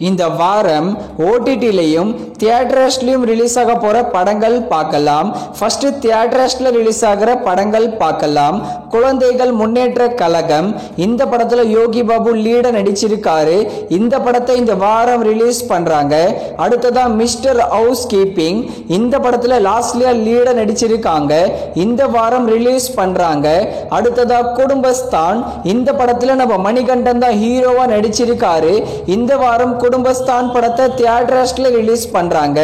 இந்த வாரம் ஓடிடிலையும் தியேட்டர்ஸ்லையும் ரிலீஸ் ஆக போற படங்கள் பார்க்கலாம். ஃபர்ஸ்ட் தியேட்டர்ஸ்ல ரிலீஸ் ஆகிற படங்கள் பார்க்கலாம். குழந்தைகள் முன்னேற்ற கழகம், இந்த படத்துல யோகி பாபு லீட நடிச்சிருக்காரு. இந்த படத்தை இந்த வாரம் ரிலீஸ் பண்றாங்க. அடுத்ததா மிஸ்டர் ஹவுஸ் கீப்பிங், இந்த படத்துல லாஸ்ட்லியா லீட நடிச்சிருக்காங்க. இந்த வாரம் ரிலீஸ் பண்றாங்க. அடுத்ததா குடும்பஸ்தான், இந்த படத்துல நம்ம மணிகண்டன் தான் ஹீரோவா நடிச்சிருக்காரு. இந்த வாரம் குடும்பஸ்தான் படத்தை தியேட்டர்ஸ்ல ரிலீஸ் பண்றாங்க.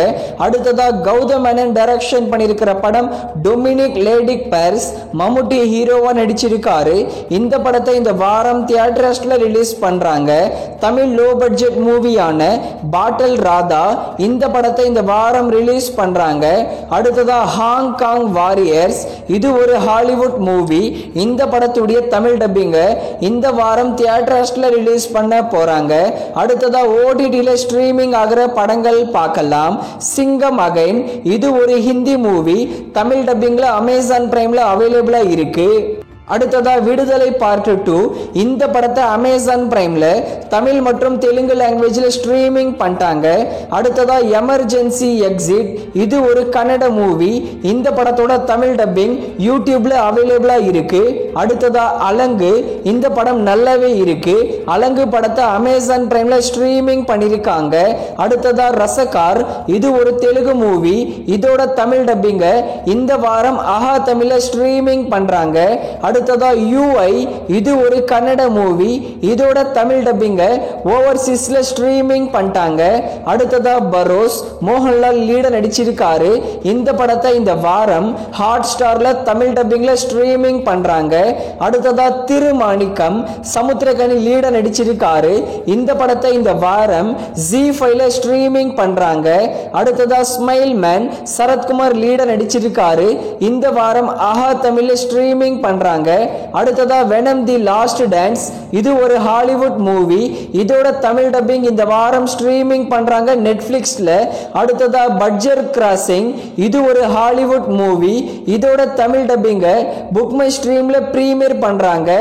அடுத்ததா கௌதம் மேனன் டைரக்ஷன் பண்ணிருக்கிற படம் டொமினிக் லேடிக் பெர்ஸ், மம்முட்டி ஹீரோவா நடிச்சிருக்காரு. இந்த படத்தை இந்த வாரம் தியேட்டர்ஸ்ல ரிலீஸ் பண்றாங்க. தமிழ் லோ பட்ஜெட் மூவியான பாட்டல் ராதா, இந்த படத்தை இந்த வாரம் ரிலீஸ் பண்றாங்க. அடுத்ததா ஹாங்காங் வாரியர்ஸ், இது ஒரு ஹாலிவுட் மூவி. இந்த படத்துடைய தமிழ் டப்பிங்க இந்த வாரம் தியேட்டர்ஸ்ல ரிலீஸ் பண்ண போறாங்க. அடுத்ததா ஓடிடில ஸ்ட்ரீமிங் ஆகிற படங்கள் பார்க்கலாம். சிங்கம் அகைன், இது ஒரு ஹிந்தி மூவி. தமிழ் டப்பிங்ல அமேசான் பிரைம்ல அவைலபிளா இருக்கு. அடுத்ததா விடுதலை பார்ட் 2, இந்த படத்தை அமேசான் பிரைம்ல தமிழ் மற்றும் தெலுங்கு லாங்குவேஜ்ல ஸ்ட்ரீமிங் பண்ணிட்டாங்க. அடுத்ததா எமர்ஜென்சி எக்ஸிட், இது ஒரு கன்னட மூவி. இந்த படத்தோட தமிழ் டப்பிங் யூடியூப்ல அவைலபிளா இருக்கு. அடுத்ததா அலங்கு, இந்த படம் நல்லாவே இருக்கு. அலங்கு படத்தை அமேசான் பிரைம்ல ஸ்ட்ரீமிங் பண்ணிருக்காங்க. அடுத்ததா ரசகார், இது ஒரு தெலுங்கு மூவி. இதோட தமிழ் டப்பிங்க இந்த வாரம் ஆஹா தமிழ்ல ஸ்ட்ரீமிங் பண்றாங்க. அடுத்ததா யூஐ, இது ஒரு கன்னட மூவி. இதோட தமிழ் டப்பிங்க ஓவர்சீஸ்ல ஸ்ட்ரீமிங் பண்ணிட்டாங்க. அடுத்ததா பரோஸ், மோகன்லால் லீட நடிச்சிருக்காரு. இந்த படத்தை இந்த வாரம் ஹாட் ஸ்டார்ல தமிழ் டப்பிங்ல ஸ்ட்ரீமிங் பண்றாங்க. அடுத்ததா திருமாணிக்கம், சமுத்திரகனி லீட நடிச்சிருக்காரு. இந்த படத்தை இந்த வாரம் ஜி5ல ஸ்ட்ரீமிங் பண்றாங்க. அடுத்ததா ஸ்மைல் மேன், சரத்குமார் லீட நடிச்சிருக்காரு. இந்த வாரம் ஆஹா தமிழ்ல ஸ்ட்ரீமிங் பண்றாங்க. அடுத்ததா வெனம் தி லாஸ்ட் டான்ஸ், இது ஒரு ஹாலிவுட் மூவி. இதோட தமிழ் டப்பிங் இந்த வாரம் ஸ்ட்ரீமிங் பண்றாங்க நெட்ஃபிளிக்ஸ்ல. அடுத்ததா பட்ஜர் கிராசிங், இது ஒரு ஹாலிவுட் மூவி. இதோட தமிழ் டப்பிங்க புக் மை ஸ்ட்ரீம்ல பிரீமியர் பண்றாங்க.